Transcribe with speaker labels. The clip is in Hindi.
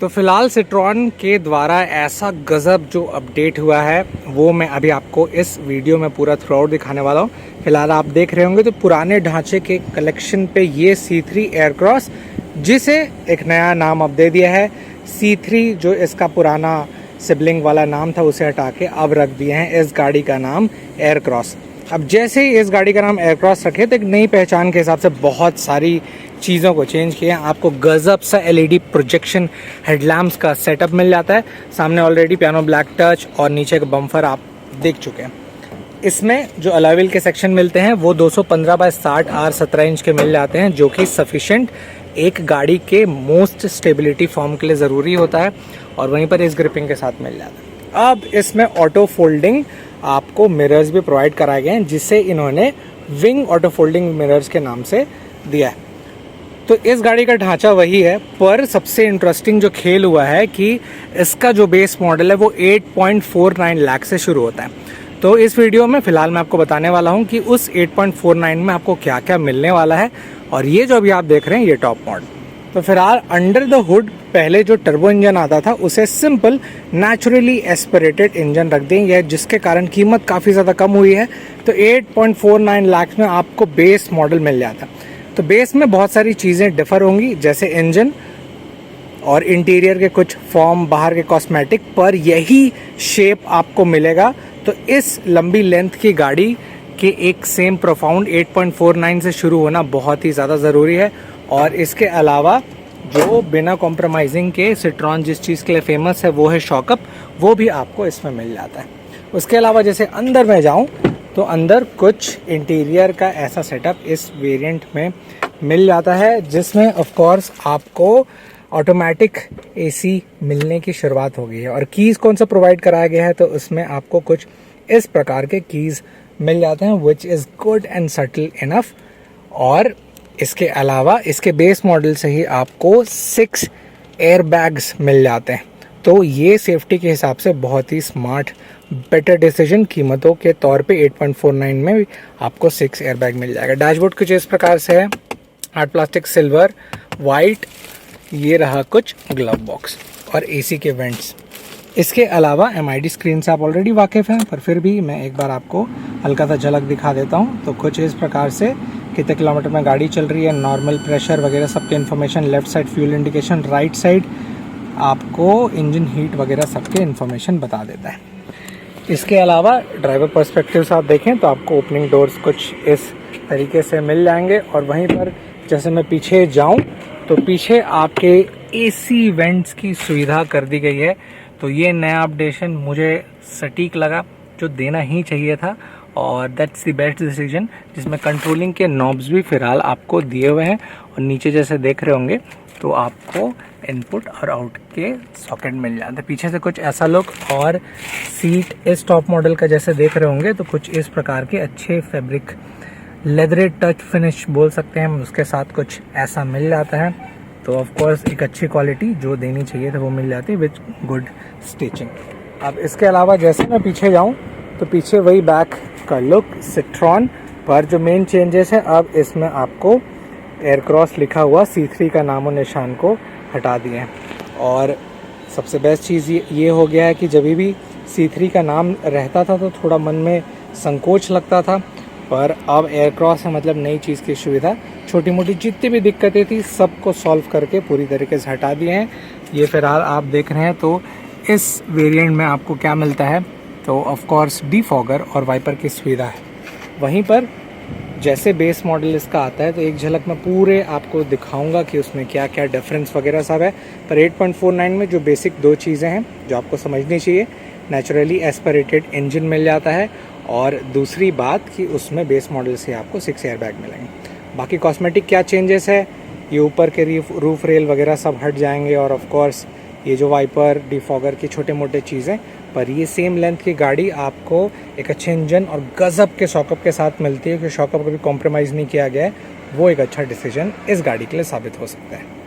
Speaker 1: तो फिलहाल सिट्रॉन के द्वारा ऐसा गज़ब जो अपडेट हुआ है वो मैं अभी आपको इस वीडियो में पूरा थ्रू आउट दिखाने वाला हूँ। फिलहाल आप देख रहे होंगे तो पुराने ढांचे के कलेक्शन पे ये C3 एयरक्रॉस, जिसे एक नया नाम अब दे दिया है C3, जो इसका पुराना सिबलिंग वाला नाम था उसे हटा के अब रख दिए हैं इस गाड़ी का नाम एयरक्रॉस। अब जैसे ही इस गाड़ी का नाम एयरक्रॉस रखे तो एक नई पहचान के हिसाब से बहुत सारी चीज़ों को चेंज किया। आपको गजब सा LED प्रोजेक्शन हेडलैम्प्स का सेटअप मिल जाता है। सामने ऑलरेडी पियानो ब्लैक टच और नीचे का बम्फर आप देख चुके हैं। इसमें जो अलॉय व्हील के सेक्शन मिलते हैं वो 215/60 R17 इंच के मिल जाते हैं, जो कि सफिशेंट एक गाड़ी के मोस्ट स्टेबिलिटी फॉर्म के लिए ज़रूरी होता है, और वहीं पर इस ग्रिपिंग के साथ मिल जाता है। अब इसमें ऑटो फोल्डिंग आपको मिरर्स भी प्रोवाइड कराए गए हैं, जिसे इन्होंने विंग ऑटो फोल्डिंग मिरर्स के नाम से दिया है। तो इस गाड़ी का ढांचा वही है, पर सबसे इंटरेस्टिंग जो खेल हुआ है कि इसका जो बेस मॉडल है वो 8.49 लाख से शुरू होता है। तो इस वीडियो में फिलहाल मैं आपको बताने वाला हूं कि उस 8.49 में आपको क्या क्या मिलने वाला है, और ये जो अभी आप देख रहे हैं ये टॉप मॉडल। तो फिलहाल अंडर द हुड पहले जो टर्बो इंजन आता था उसे सिंपल नेचुरली एस्पिरेटेड इंजन रख देंगे, जिसके कारण कीमत काफ़ी ज़्यादा कम हुई है। तो 8.49 लाख में आपको बेस मॉडल मिल जाता है। तो बेस में बहुत सारी चीज़ें डिफर होंगी, जैसे इंजन और इंटीरियर के कुछ फॉर्म, बाहर के कॉस्मेटिक, पर यही शेप आपको मिलेगा। तो इस लंबी लेंथ की गाड़ी के एक सेम प्रोफाउंड 8.49 से शुरू होना बहुत ही ज़्यादा ज़रूरी है। और इसके अलावा जो बिना कॉम्प्रोमाइजिंग के सिट्रॉन जिस चीज़ के लिए फेमस है वो है शॉकअप, वो भी आपको इसमें मिल जाता है। उसके अलावा जैसे अंदर मैं जाऊं तो अंदर कुछ इंटीरियर का ऐसा सेटअप इस वेरिएंट में मिल जाता है, जिसमें ऑफ कोर्स आपको ऑटोमेटिक AC मिलने की शुरुआत हो गई है। और कीज़ कौन सा प्रोवाइड कराया गया है, तो उसमें आपको कुछ इस प्रकार के कीज़ मिल जाते हैं, which is good and subtle enough. और इसके अलावा इसके बेस मॉडल से ही आपको 6 एयर बैग्स मिल जाते हैं। तो ये सेफ्टी के हिसाब से बहुत ही स्मार्ट बेटर डिसीजन कीमतों के तौर पे 8.49 में भी आपको 6 एयर बैग मिल जाएगा। डैशबोर्ड कुछ इस प्रकार से है, हार्ड प्लास्टिक, सिल्वर, वाइट, ये रहा कुछ ग्लव बॉक्स और AC के वेंट्स। इसके अलावा MID स्क्रीन से आप ऑलरेडी वाकिफ़ हैं, पर फिर भी मैं एक बार आपको हल्का सा झलक दिखा देता हूँ। तो कुछ इस प्रकार से कितने किलोमीटर में गाड़ी चल रही है, नॉर्मल प्रेशर वगैरह सबके information, left side fuel indication, right side आपको इंजन हीट वगैरह सबके इन्फॉर्मेशन बता देता है। इसके अलावा ड्राइवर पर्सपेक्टिव से आप देखें तो आपको ओपनिंग डोर्स कुछ इस तरीके से मिल जाएंगे। और वहीं पर जैसे मैं पीछे जाऊं तो पीछे आपके AC वेंट्स की सुविधा कर दी गई है। तो ये नया अपडेशन मुझे सटीक लगा, जो देना ही चाहिए था, और दैट्स द बेस्ट डिसीजन, जिसमें कंट्रोलिंग के नॉब्स भी फिलहाल आपको दिए हुए हैं। और नीचे जैसे देख रहे होंगे तो आपको इनपुट और आउट के सॉकेट मिल जाते हैं। पीछे से कुछ ऐसा लुक, और सीट इस टॉप मॉडल का जैसे देख रहे होंगे तो कुछ इस प्रकार के अच्छे फैब्रिक लेदरेट टच फिनिश बोल सकते हैं, उसके साथ कुछ ऐसा मिल जाता है। तो ऑफ कोर्स एक अच्छी क्वालिटी जो देनी चाहिए था वो मिल जाती है विद गुड स्टिचिंग। अब इसके अलावा जैसे मैं पीछे जाऊँ तो पीछे वही बैक का लुक सिट्रॉन, पर जो मेन चेंजेस है अब इसमें आपको एयरक्रॉस लिखा हुआ C3 का नामो निशान को हटा दिए हैं। और सबसे बेस्ट चीज़ ये हो गया है कि जब भी C3 का नाम रहता था तो थोड़ा मन में संकोच लगता था, पर अब एयरक्रॉस है मतलब नई चीज़ की सुविधा, छोटी मोटी जितनी भी दिक्कतें थी सबको सॉल्व करके पूरी तरीके से हटा दिए हैं। ये फिलहाल आप देख रहे हैं। तो इस वेरिएंट में आपको क्या मिलता है, तो ऑफ कोर्स डिफॉगर और वाइपर की सुविधा है। वहीं पर जैसे बेस मॉडल इसका आता है तो एक झलक में पूरे आपको दिखाऊंगा कि उसमें क्या क्या डिफरेंस वगैरह सब है। पर 8.49 में जो बेसिक दो चीज़ें हैं जो आपको समझनी चाहिए, नेचुरली एस्पिरेटेड इंजन मिल जाता है, और दूसरी बात कि उसमें बेस मॉडल से आपको 6 एयर बैग मिलेंगे। बाकी कॉस्मेटिक क्या चेंजेस है, ये ऊपर के रूफ रेल वगैरह सब हट जाएंगे, और ऑफ कोर्स ये जो वाइपर, डिफॉगर की छोटे मोटे चीज़ें, पर ये सेम लेंथ की गाड़ी आपको एक अच्छे इंजन और गजब के शॉकअप के साथ मिलती है, कि शॉकअप कभी कॉम्प्रोमाइज़ नहीं किया गया है। वो एक अच्छा डिसीजन इस गाड़ी के लिए साबित हो सकता है।